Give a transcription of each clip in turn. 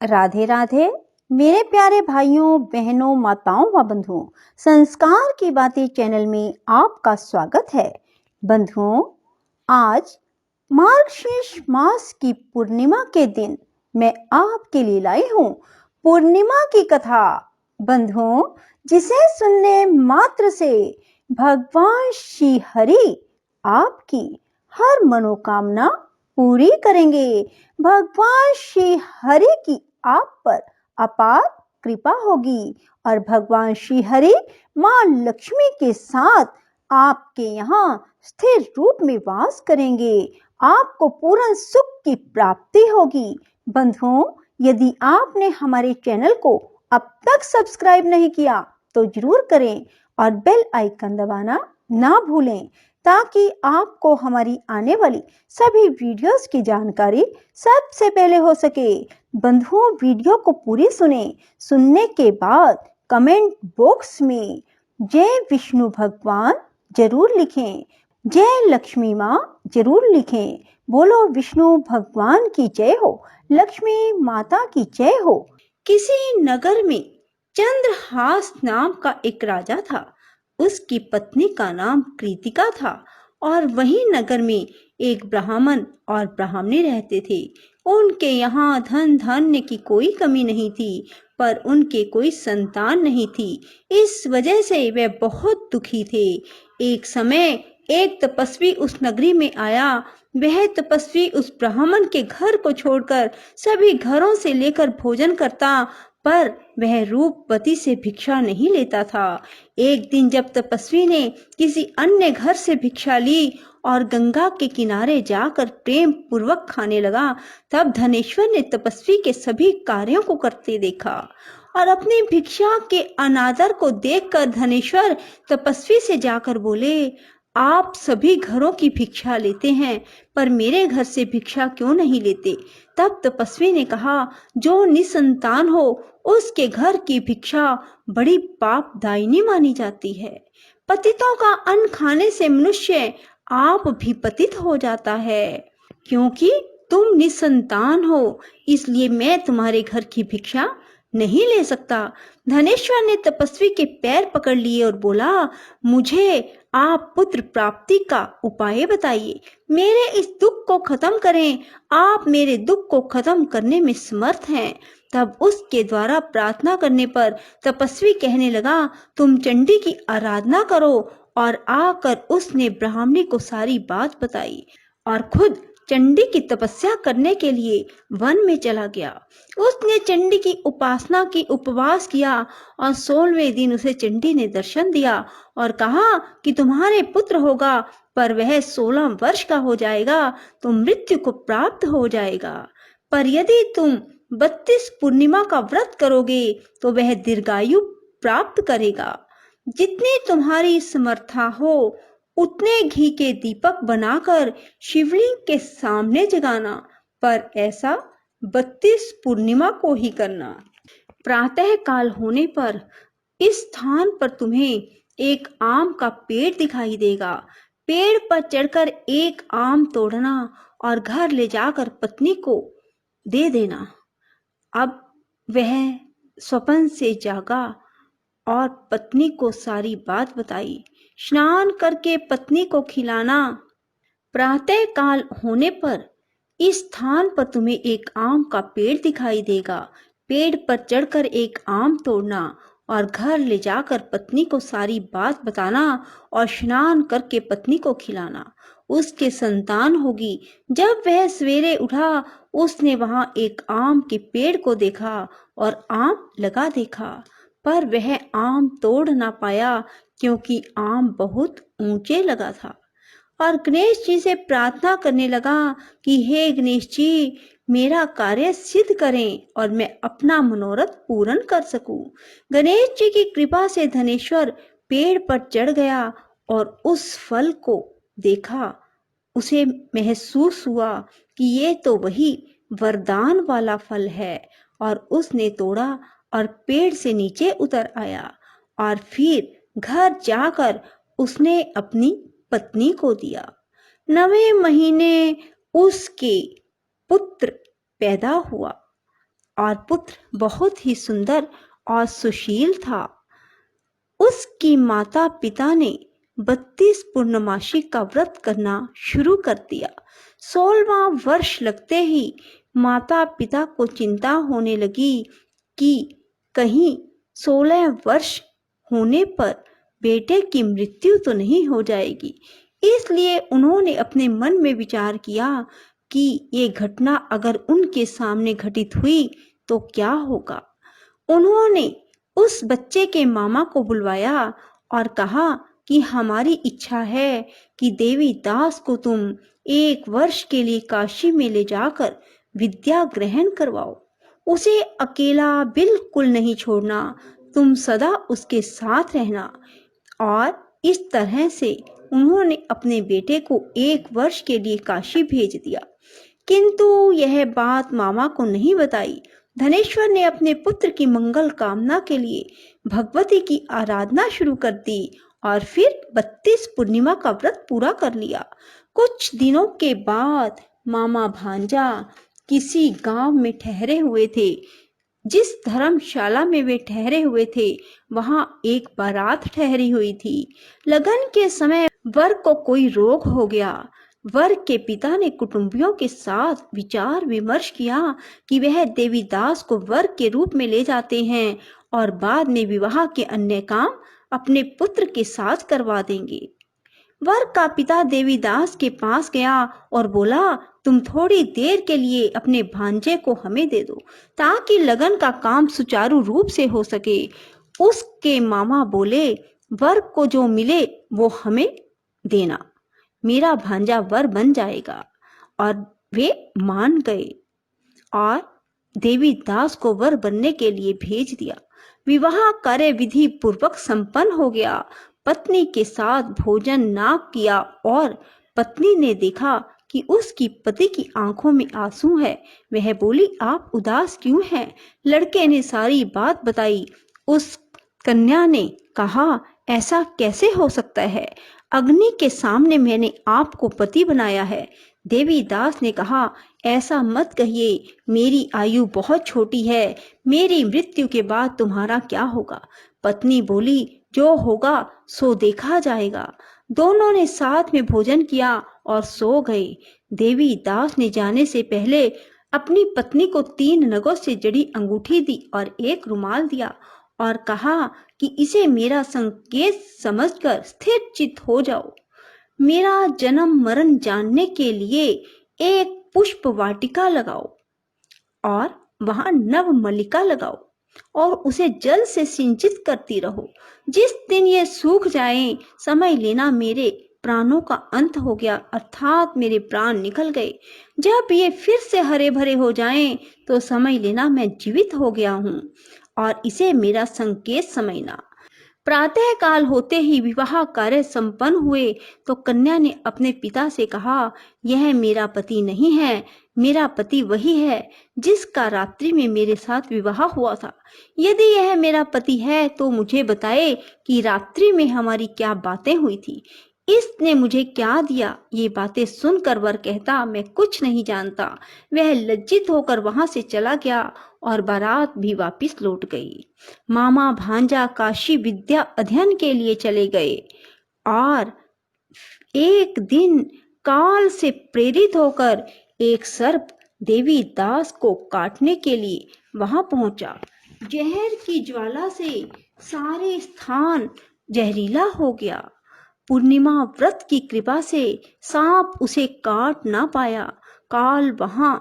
राधे राधे मेरे प्यारे भाइयों बहनों माताओं व बंधुओं, संस्कार की बातें चैनल में आपका स्वागत है। बंधुओं, आज मार्गशीर्ष मास की पूर्णिमा के दिन मैं आपके लिए लाई हूँ पूर्णिमा की कथा। बंधुओं, जिसे सुनने मात्र से भगवान श्री हरि आपकी हर मनोकामना पूरी करेंगे। भगवान श्री हरि की आप पर अपार कृपा होगी और भगवान श्री हरि मां लक्ष्मी के साथ आपके यहाँ स्थिर रूप में वास करेंगे। आपको पूर्ण सुख की प्राप्ति होगी। बंधुओं, यदि आपने हमारे चैनल को अब तक सब्सक्राइब नहीं किया तो जरूर करें और बेल आइकन दबाना ना भूलें, ताकि आपको हमारी आने वाली सभी वीडियोस की जानकारी सबसे पहले हो सके। बंधुओं, वीडियो को पूरी सुनने के बाद कमेंट बॉक्स में जय विष्णु भगवान जरूर लिखें, जय लक्ष्मी माँ जरूर लिखें। बोलो विष्णु भगवान की जय हो, लक्ष्मी माता की जय हो। किसी नगर में चंद्रहास नाम का एक राजा था। उसकी पत्नी का नाम कृतिका था और वही नगर में एक ब्राह्मण और ब्राह्मणी रहते थे। उनके यहाँ धन धान्य की कोई कमी नहीं थी, पर उनके कोई संतान नहीं थी। इस वजह से वे बहुत दुखी थे। एक समय एक तपस्वी उस नगरी में आया। वह तपस्वी उस ब्राह्मण के घर को छोड़कर सभी घरों से लेकर भोजन करता, पर वह रूपवती से भिक्षा नहीं लेता था। एक दिन जब तपस्वी ने किसी अन्य घर से भिक्षा ली और गंगा के किनारे जाकर प्रेम पूर्वक खाने लगा, तब धनेश्वर ने तपस्वी के सभी कार्यों को करते देखा और अपनी भिक्षा के अनादर को देखकर धनेश्वर तपस्वी से जाकर बोले, आप सभी घरों की भिक्षा लेते हैं, पर मेरे घर से भिक्षा क्यों नहीं लेते? तब तपस्वी ने कहा, जो निसंतान हो उसके घर की भिक्षा बड़ी पापदायिनी मानी जाती है। पतितों का अन्न खाने से मनुष्य आप भी पतित हो जाता है। क्योंकि तुम निसंतान हो, इसलिए मैं तुम्हारे घर की भिक्षा नहीं ले सकता। धनेश्वर ने तपस्वी के पैर पकड़ लिए और बोला, मुझे आप पुत्र प्राप्ति का उपाय बताइए, मेरे इस दुख को खत्म करें। आप मेरे दुख को खत्म करने में समर्थ हैं। तब उसके द्वारा प्रार्थना करने पर तपस्वी कहने लगा, तुम चंडी की आराधना करो। और आकर उसने ब्राह्मणी को सारी बात बताई और खुद चंडी की तपस्या करने के लिए वन में चला गया। उसने चंडी की उपासना की, उपवास किया और 16वें दिन उसे चंडी ने दर्शन दिया और कहा कि तुम्हारे पुत्र होगा, पर वह 16 वर्ष का हो जाएगा तो मृत्यु को प्राप्त हो जाएगा। पर यदि तुम 32 पूर्णिमा का व्रत करोगे तो वह दीर्घायु प्राप्त करेगा। जितनी तुम्हारी समर्था हो उतने घी के दीपक बनाकर शिवलिंग के सामने जगाना, पर ऐसा 32 पूर्णिमा को ही करना। प्रातः काल होने पर इस स्थान पर तुम्हें एक आम का पेड़ दिखाई देगा। पेड़ पर चढ़कर एक आम तोड़ना और घर ले जाकर पत्नी को दे देना। अब वह स्वप्न से जागा और पत्नी को सारी बात बताई। स्नान करके पत्नी को खिलाना। प्रातः काल होने पर इस स्थान पर तुम्हें एक आम का पेड़ दिखाई देगा। पेड़ पर चढ़कर एक आम तोड़ना और घर ले जाकर पत्नी को सारी बात बताना और स्नान करके पत्नी को खिलाना। उसके संतान होगी। जब वह सवेरे उठा, उसने वहां एक आम के पेड़ को देखा और आम लगा देखा, पर वह आम तोड़ ना पाया क्योंकि आम बहुत ऊंचे लगा था। और गणेश जी से प्रार्थना करने लगा कि हे गणेश जी, मेरा कार्य सिद्ध करें और मैं अपना मनोरथ पूर्ण कर सकूं। गणेश जी की कृपा से धनेश्वर पेड़ पर चढ़ गया और उस फल को देखा। उसे महसूस हुआ कि ये तो वही वरदान वाला फल है, और उसने तोड़ा और पेड़ से नीचे उतर आया और फिर घर जाकर उसने अपनी पत्नी को दिया। 9वें महीने उसके पुत्र पैदा हुआ। और पुत्र बहुत ही सुंदर और सुशील था। उसकी माता पिता ने 32 पूर्णमासी का व्रत करना शुरू कर दिया। 16वां वर्ष लगते ही माता पिता को चिंता होने लगी कि कहीं 16 वर्ष होने पर बेटे की मृत्यु तो नहीं हो जाएगी। इसलिए उन्होंने अपने मन में विचार किया कि ये घटना अगर उनके सामने घटित हुई तो क्या होगा। उन्होंने उस बच्चे के मामा को बुलवाया और कहा कि हमारी इच्छा है कि देवी दास को तुम 1 वर्ष के लिए काशी में ले जाकर विद्या ग्रहण करवाओ। उसे अकेला बिल्कुल नहीं छोड़ना, तुम सदा उसके साथ रहना। और इस तरह से उन्होंने अपने बेटे को 1 वर्ष के लिए काशी भेज दिया। किंतु यह बात मामा को नहीं बताई। धनेश्वर ने अपने पुत्र की मंगल कामना के लिए भगवती की आराधना शुरू कर दी और फिर 32 पूर्णिमा का व्रत पूरा कर लिया। कुछ दिनों के बाद मामा भांजा किसी गांव में ठहरे हुए थे। जिस धर्मशाला में वे ठहरे हुए थे वहां एक बारात ठहरी हुई थी। लगन के समय वर को कोई रोग हो गया। वर के पिता ने कुटुंबियों के साथ विचार विमर्श किया कि वह देवीदास को वर के रूप में ले जाते हैं और बाद में विवाह के अन्य काम अपने पुत्र के साथ करवा देंगे। वर का पिता देवीदास के पास गया और बोला, तुम थोड़ी देर के लिए अपने भांजे को हमें दे दो ताकि लगन का काम सुचारू रूप से हो सके। उसके मामा बोले, वर को जो मिले वो हमें देना, मेरा भांजा वर बन जाएगा। और वे मान गए और देवीदास को वर बनने के लिए भेज दिया। विवाह कार्य विधि पूर्वक संपन्न हो गया। पत्नी के साथ भोजन ना किया और पत्नी ने देखा कि उसकी पति की आंखों में आंसू है। वह बोली, आप उदास क्यों हैं? लड़के ने सारी बात बताई। उस कन्या ने कहा, ऐसा कैसे हो सकता है? अग्नि के सामने मैंने आपको पति बनाया है। देवीदास ने कहा, ऐसा मत कहिए, मेरी आयु बहुत छोटी है, मेरी मृत्यु के बाद तुम्हारा क्या होगा? पत्नी बोली, जो होगा सो देखा जाएगा। दोनों ने साथ में भोजन किया और सो गए। देवीदास ने जाने से पहले अपनी पत्नी को 3 नगों से जड़ी अंगूठी दी और एक रुमाल दिया और कहा कि इसे मेरा संकेत समझकर स्थिर चित्त हो जाओ। मेरा जन्म मरण जानने के लिए एक पुष्प वाटिका लगाओ और वहां नव मल्लिका लगाओ और उसे जल से सिंचित करती रहो। जिस दिन ये सूख जाए समझ लेना मेरे प्राणों का अंत हो गया, अर्थात मेरे प्राण निकल गए। जब ये फिर से हरे भरे हो जाएं तो समझ लेना मैं जीवित हो गया हूँ और इसे मेरा संकेत समझना। प्रातः काल होते ही विवाह कार्य संपन्न हुए तो कन्या ने अपने पिता से कहा, यह मेरा पति नहीं है, मेरा पति वही है जिसका रात्रि में मेरे साथ विवाह हुआ था। यदि यह मेरा पति है तो मुझे बताए कि रात्रि में हमारी क्या बातें हुई थी, इसने मुझे क्या दिया। ये बातें सुनकर वर कहता, मैं कुछ नहीं जानता। वह लज्जित होकर वहां से चला गया और बारात भी वापस लौट गई। मामा भांजा काशी विद्या अध्ययन के लिए चले गए और एक दिन काल से प्रेरित होकर एक सर्प देवीदास को काटने के लिए वहां पहुंचा। जहर की ज्वाला से सारे स्थान जहरीला हो गया। पूर्णिमा व्रत की कृपा से सांप उसे काट ना पाया। काल वहां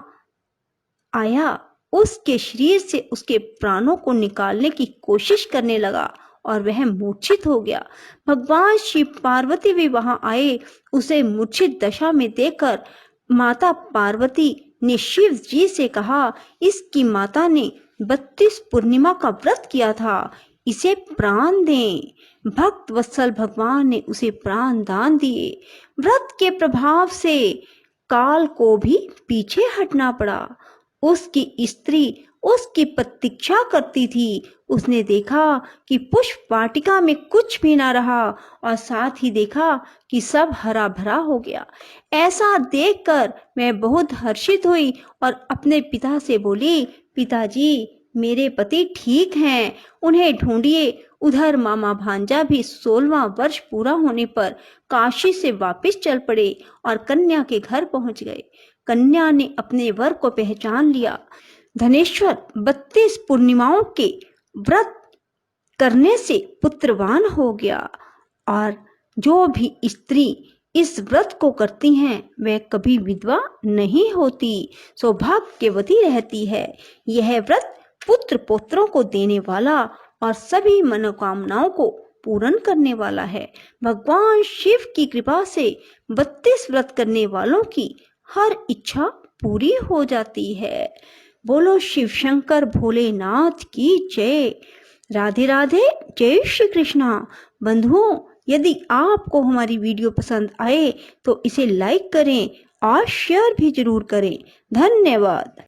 आया, उसके शरीर से उसके प्राणों को निकालने की कोशिश करने लगा और वह मूर्छित हो गया। भगवान शिव पार्वती भी वहां आए। उसे मूर्छित दशा में देखकर माता पार्वती ने शिव जी से कहा, इसकी माता ने 32 पूर्णिमा का व्रत किया था, इसे प्राण दें। भक्त वत्सल भगवान ने उसे प्राण दान दिए। व्रत के प्रभाव से काल को भी पीछे हटना पड़ा। उसकी स्त्री उसकी प्रतीक्षा करती थी। उसने देखा कि पुष्प वाटिका में कुछ भी ना रहा और साथ ही देखा कि सब हरा भरा हो गया। ऐसा देखकर मैं बहुत हर्षित हुई और अपने पिता से बोली, पिताजी, मेरे पति ठीक हैं, उन्हें ढूंढिए। उधर मामा भांजा भी 16वां वर्ष पूरा होने पर काशी से वापस चल पड़े और कन्या के घर पहुंच गए। कन्या ने अपने वर को पहचान लिया। धनेश्वर 32 पूर्णिमाओं के व्रत करने से पुत्रवान हो गया और जो भी स्त्री इस व्रत को करती हैं वह कभी विधवा नहीं होती, सौभाग्यवती रहती है। यह व्रत पुत्र पौत्रों को देने वाला और सभी मनोकामनाओं को पूर्ण करने वाला है। भगवान शिव की कृपा से 32 व्रत करने वालों की हर इच्छा पूरी हो जाती है। बोलो शिव शंकर भोलेनाथ की जय। राधे राधे, जय श्री कृष्णा। बंधुओं, यदि आपको हमारी वीडियो पसंद आए तो इसे लाइक करें और शेयर भी जरूर करें। धन्यवाद।